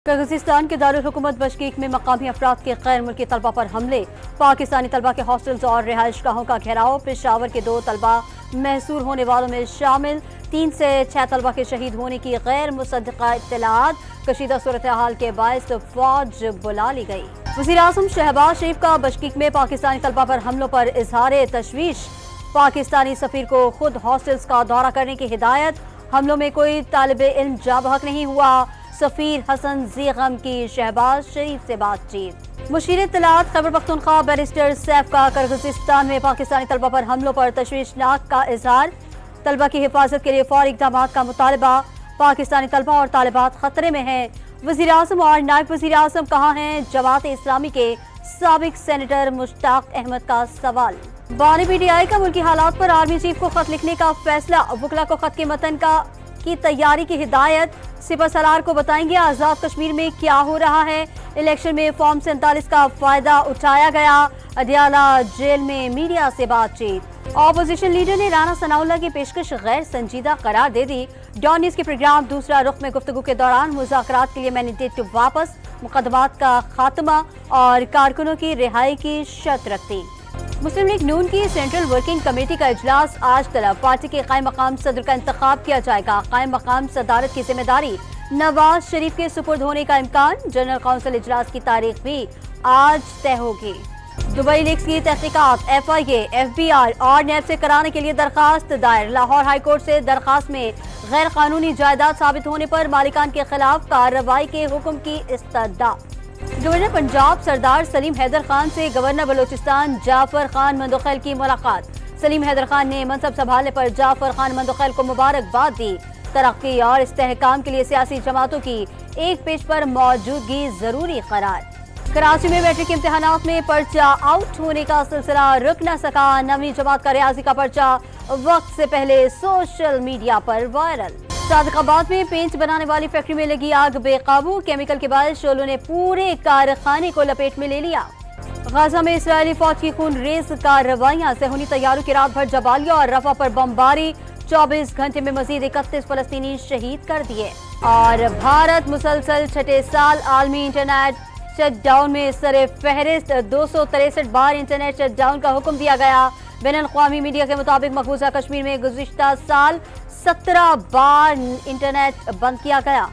Kyrgyzstan के दारुल हुकूमत बशकीक में मकामी अफराद के गैर मुल्की तलबा पर हमले, पाकिस्तानी तलबा के हॉस्टल्स और रिहाइश गाहों का घेराव, पेशावर के 2 तलबा महसूर होने वालों में शामिल, 3 से 6 तलबा के शहीद होने की गैर मुसद्दक़ा इत्तलात, कशीदा सूरत हाल के बायस फौज बुला ली गई। वज़ीर-ए-आज़म शहबाज शरीफ का बशकीक में पाकिस्तानी तलबा पर हमलों पर इजहार तशवीश, पाकिस्तानी सफीर को खुद हॉस्टल्स का दौरा करने की हिदायत, हमलों में कोई तालिब इल्म जा बहक नहीं हुआ, सफीर हसन ज़ीग़म की शहबाज शरीफ से बातचीत। मुशीर इत्तलात खैबर पख्तूनख्वा बैरिस्टर सैफ का किर्गिस्तान में पाकिस्तानी तलबा पर हमलों पर तशवीशनाक का इजहार, तलबा की हिफाजत के लिए फौरी इक़दाम का मुतालबा, पाकिस्तानी तलबा और तालिबात खतरे में हैं। वज़ीर-ए-आज़म और नायब वज़ीर-ए-आज़म कहाँ हैं? जमात इस्लामी के साबिक सेनेटर मुश्ताक अहमद का सवाल। बानी पीटीआई का मुल्की हालात पर आर्मी चीफ को खत लिखने का फैसला, वकला को खत के मतन की तैयारी की हिदायत, सिपह सलार को बताएंगे आजाद कश्मीर में क्या हो रहा है, इलेक्शन में फॉर्म 47 का फायदा उठाया गया, अडियाला जेल में मीडिया से बातचीत। ऑपोजिशन लीडर ने राना सनाउल्लाह की पेशकश गैर संजीदा करार दे दी। डॉन न्यूज़ के प्रोग्राम दूसरा रुख में गुफ्तगू के दौरान मुज़ाकरात के लिए मैंडेट वापस, मुकदमात का खात्मा और कारकुनों की रिहाई की शर्त रखती। मुस्लिम लीग नून की सेंट्रल वर्किंग कमेटी का इजलास आज तलब, पार्टी के कायम मकाम सदर का इंतखाब किया जाएगा। कायम मकाम सदारत की जिम्मेदारी नवाज शरीफ के सुपुर्द होने का इम्कान, जनरल काउंसिल इजलास की तारीख भी आज तय होगी। दुबई लीक्स की तहकीकात, FIA, FBI और नैब से कराने के लिए दरखास्त दायर, लाहौर हाई कोर्ट से दरखास्त में गैर कानूनी जायदाद साबित होने पर मालिकान के खिलाफ कार्रवाई के हुक्म की इस्तदा। गवर्नर पंजाब सरदार सलीम हैदर खान से गवर्नर बलोचिस्तान जाफर खान मंदोखैल की मुलाकात, सलीम हैदर खान ने मनसब संभालने पर जाफर खान मंदोखैल को मुबारकबाद दी। तरक्की और इस्तेहकाम के लिए सियासी जमातों की एक पेज पर मौजूदगी जरूरी करार। कराची में मैट्रिक इम्तिहानात में पर्चा आउट होने का सिलसिला रुक न सका, 9वीं जमात का रियाजी का पर्चा वक्त से पहले सोशल मीडिया पर वायरल। सादिकाबाद में पेंट बनाने वाली फैक्ट्री में लगी आग बेकाबू, केमिकल के बाद शोलों ने पूरे कारखाने को लपेट में ले लिया। गाजा में इस्राएली फौज की खून रेज कार्रवाइयां, सेहूनी तैयारों की रात भर जबालिया और रफा पर बमबारी, 24 घंटे में मजीद 31 फलस्तीनी शहीद कर दिए। और भारत मुसलसल 6ठे साल आलमी इंटरनेट शटडाउन में सरे फहरिस्त, 263 बार इंटरनेट शटडाउन का हुक्म दिया गया। बैनुल-अक़वामी मीडिया के मुताबिक मकबूजा कश्मीर में गुज़िश्ता साल 17 बार इंटरनेट बंद किया गया।